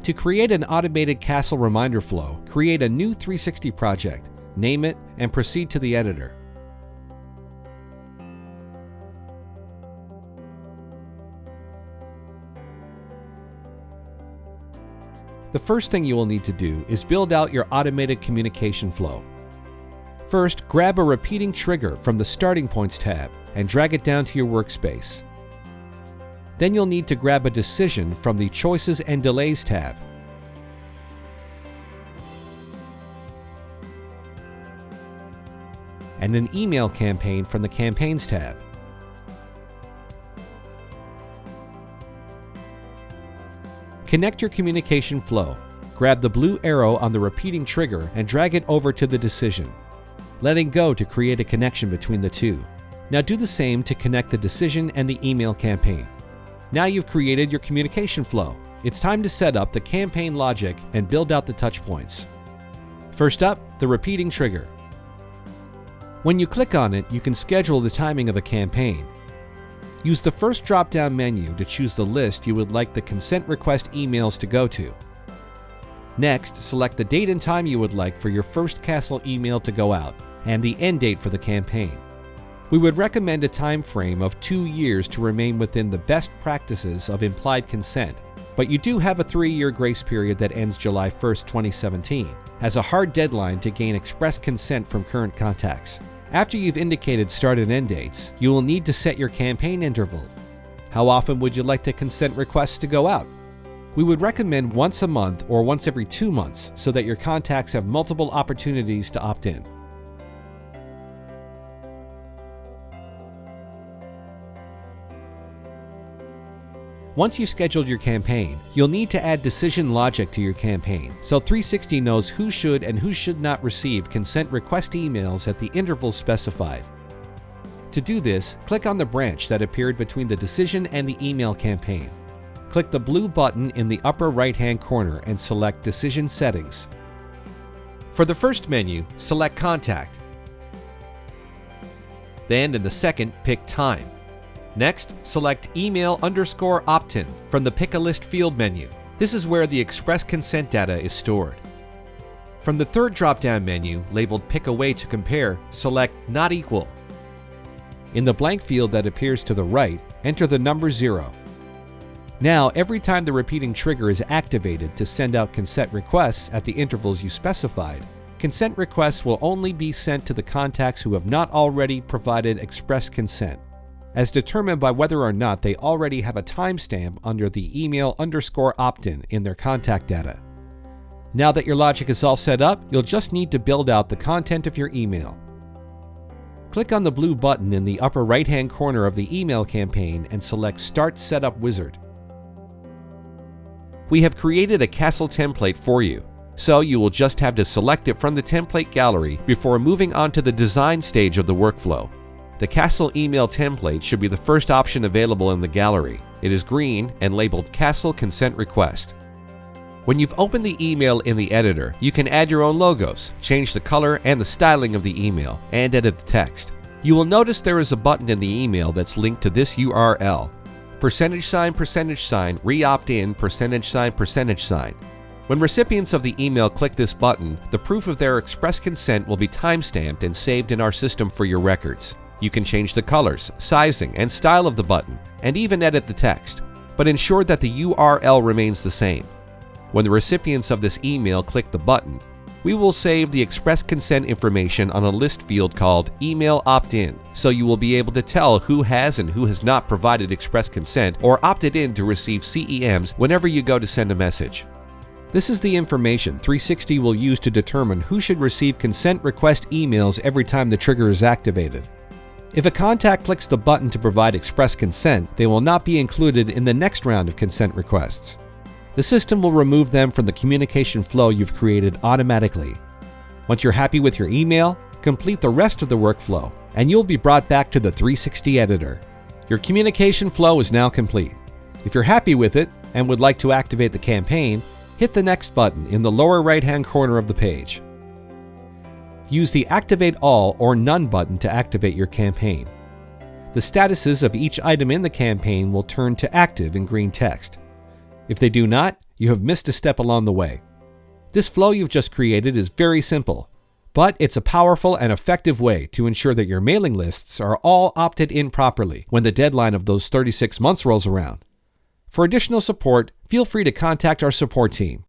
To create an automated CASL reminder flow, create a new 360 project, name it, and proceed to the editor. The first thing you will need to do is build out your automated communication flow. First, grab a repeating trigger from the Starting Points tab and drag it down to your workspace. Then you'll need to grab a decision from the Choices and Delays tab. And an email campaign from the Campaigns tab. Connect your communication flow. Grab the blue arrow on the repeating trigger and drag it over to the decision, letting go to create a connection between the two. Now do the same to connect the decision and the email campaign. Now you've created your communication flow. It's time to set up the campaign logic and build out the touch points. First up, the repeating trigger. When you click on it, you can schedule the timing of a campaign. Use the first drop-down menu to choose the list you would like the consent request emails to go to. Next, select the date and time you would like for your first CASL email to go out, and the end date for the campaign. We would recommend a time frame of 2 years to remain within the best practices of implied consent, but you do have a 3-year grace period that ends July 1st, 2017, as a hard deadline to gain express consent from current contacts. After you've indicated start and end dates, you will need to set your campaign interval. How often would you like the consent requests to go out? We would recommend once a month or once every 2 months so that your contacts have multiple opportunities to opt in. Once you've scheduled your campaign, you'll need to add decision logic to your campaign, so 360 knows who should and who should not receive consent request emails at the intervals specified. To do this, click on the branch that appeared between the decision and the email campaign. Click the blue button in the upper right-hand corner and select Decision Settings. For the first menu, select Contact. Then in the second, pick Time. Next, select Email_opt-in from the Pick a List field menu. This is where the express consent data is stored. From the third drop-down menu, labeled Pick a Way to Compare, select Not Equal. In the blank field that appears to the right, enter the number 0. Now, every time the repeating trigger is activated to send out consent requests at the intervals you specified, consent requests will only be sent to the contacts who have not already provided express consent, as determined by whether or not they already have a timestamp under the email_opt-in in their contact data. Now that your logic is all set up, you'll just need to build out the content of your email. Click on the blue button in the upper right-hand corner of the email campaign and select Start Setup Wizard. We have created a CASL template for you, so you will just have to select it from the template gallery before moving on to the design stage of the workflow. The CASL email template should be the first option available in the gallery. It is green and labeled CASL Consent Request. When you've opened the email in the editor, you can add your own logos, change the color and the styling of the email, and edit the text. You will notice there is a button in the email that's linked to this URL: %, re-opt-in, %. When recipients of the email click this button, the proof of their express consent will be timestamped and saved in our system for your records. You can change the colors, sizing, and style of the button, and even edit the text, but ensure that the URL remains the same. When the recipients of this email click the button, we will save the express consent information on a list field called Email Opt-in, so you will be able to tell who has and who has not provided express consent or opted in to receive CEMs whenever you go to send a message. This is the information 360 will use to determine who should receive consent request emails every time the trigger is activated. If a contact clicks the button to provide express consent, they will not be included in the next round of consent requests. The system will remove them from the communication flow you've created automatically. Once you're happy with your email, complete the rest of the workflow, and you'll be brought back to the 360 editor. Your communication flow is now complete. If you're happy with it and would like to activate the campaign, hit the Next button in the lower right-hand corner of the page. Use the Activate All or None button to activate your campaign. The statuses of each item in the campaign will turn to active in green text. If they do not, you have missed a step along the way. This flow you've just created is very simple, but it's a powerful and effective way to ensure that your mailing lists are all opted in properly when the deadline of those 36 months rolls around. For additional support, feel free to contact our support team.